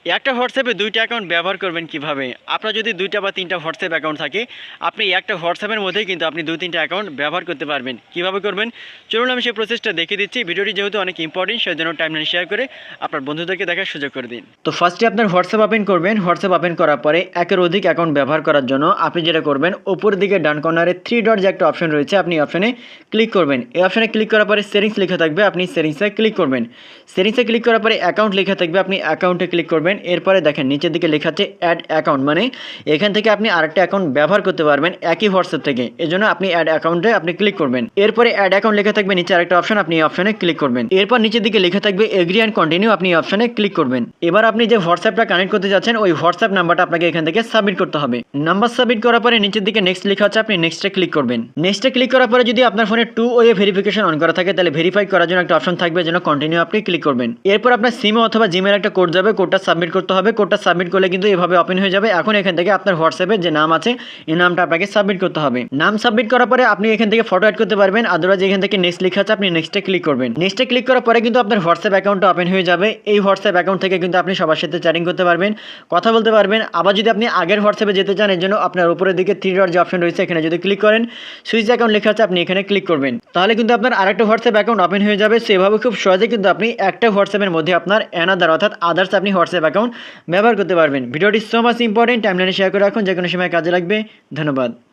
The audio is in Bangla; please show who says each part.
Speaker 1: একটা হোয়াটসঅ্যাপে দুইটা অ্যাকাউন্ট ব্যবহার করবেন কিভাবে? আপনার যদি দুইটা বা তিনটা হোয়াটসঅ্যাপ অ্যাকাউন্ট থাকে, আপনি একটা হোয়াটসঅ্যাপের মধ্যেই কিন্তু আপনি দুই তিনটা অ্যাকাউন্ট ব্যবহার করতে পারবেন। কিভাবে করবেন চলুন আমি সেই প্রসেসটা দেখিয়ে দিচ্ছি। ভিডিওটি যেহেতু অনেক ইম্পর্টেন্ট সেজন্য টাইমলাইন শেয়ার করে আপনার বন্ধুদেরকে দেখার সুযোগ করে দিন। তো ফার্স্টে আপনার হোয়াটসঅ্যাপ ওপেন করবেন। হোয়াটসঅ্যাপ ওপেন করার পরে একের অধিক অ্যাকাউন্ট ব্যবহার করার জন্য আপনি যেটা করবেন, উপরের দিকে ডান কর্নারে থ্রি ডট যে একটা অপশন রয়েছে, আপনি অপশনে ক্লিক করবেন। এই অপশনে ক্লিক করার পরে সেটিংস লেখা থাকবে, আপনি সেটিংসে ক্লিক করবেন। সেটিংসে ক্লিক করার পরে অ্যাকাউন্ট লেখা থাকবে, আপনি অ্যাকাউন্টে ক্লিক করবেন। এরপরে দেখেন নিচের দিকে লেখা আছে অ্যাড অ্যাকাউন্ট, মানে এখান থেকে আপনি আরেকটা অ্যাকাউন্ট ব্যবহার করতে পারবেন একই হোয়াটসঅ্যাপ থেকে। এজন্য আপনি অ্যাড অ্যাকাউন্টে আপনি ক্লিক করবেন। এরপরে অ্যাড অ্যাকাউন্ট লেখা থাকবে, নিচে আরেকটা অপশন, আপনি এই অপশনে ক্লিক করবেন। এরপর নিচের দিকে লেখা থাকবে এগ্রি অ্যান্ড কন্টিনিউ, আপনি এই অপশনে ক্লিক করবেন। এবার আপনি যে হোয়াটসঅ্যাপটা কানেক্ট করতে যাচ্ছেন ওই হোয়াটসঅ্যাপ নাম্বারটা আপনাকে এখান থেকে সাবমিট করতে হবে। নাম্বার সাবমিট করার পরে নিচের দিকে নেক্সট লেখা আছে, আপনি নেক্সটে ক্লিক করবেন। নেক্সটে ক্লিক করার পরে যদি আপনার ফোনে টু ওয়ে ভেরিফিকেশন অন করা থাকে তাহলে ভেরিফাই করার জন্য একটা অপশন থাকবে, যেন কন্টিনিউ আপনি ক্লিক করবেন। এরপর আপনার সিমে অথবা জিমের একটা কোড যাবে, কোডটা সাবমিট করতে হবে। কোডটা সাবমিট করলে কিন্তু এভাবে ওপেন হয়ে যাবে। এখন এখান থেকে আপনার হোয়াটসঅ্যাপের যে নাম আছে এই নামটা আপনাকে সাবমিট করতে হবে। নাম সাবমিট করার পরে আপনি এখান থেকে ফটো অ্যাড করতে পারবেন। আদারওয়াইজ এখান থেকে নেক্সট লেখা আছে, আপনি নেক্সটে ক্লিক করবেন। নেক্সটে ক্লিক করার পরে কিন্তু আপনার হোয়াটসঅ্যাপ অ্যাকাউন্টটা ওপেন হয়ে যাবে। এই হোয়াটসঅ্যাপ অ্যাকাউন্ট থেকে কিন্তু আপনি সবার সাথে চ্যাটিং করতে পারবেন, কথা বলতে পারবেন। আবার যদি আপনি আগের হোয়াটসঅ্যাপে যেতে চান, এর জন্য আপনার উপরের দিকে থ্রি ডট যে অপশন রয়েছে এখানে যদি ক্লিক করেন, সুইচ অ্যাকাউন্ট লেখা আছে, আপনি এখানে ক্লিক করবেন। তাহলে কিন্তু আপনার আরেকটা হোয়াটসঅ্যাপ অ্যাকাউন্ট ওপেন হয়ে যাবে। সেভাবে খুব সহজে কিন্তু আপনি একটা হোয়াটসঅ্যাপের মধ্যে আপনার অ্যানাদার অর্থাৎ আদার্স আপনি হোয়াটসঅ্যাপ অ্যাকাউন্ট ব্যবহার করতে পারবেন। ভিডিওটি সো মাচ ইম্পর্টেন্ট, টাইমলাইনে শেয়ার করে রাখুন, যে কোনো সময় কাজে লাগবে। ধন্যবাদ।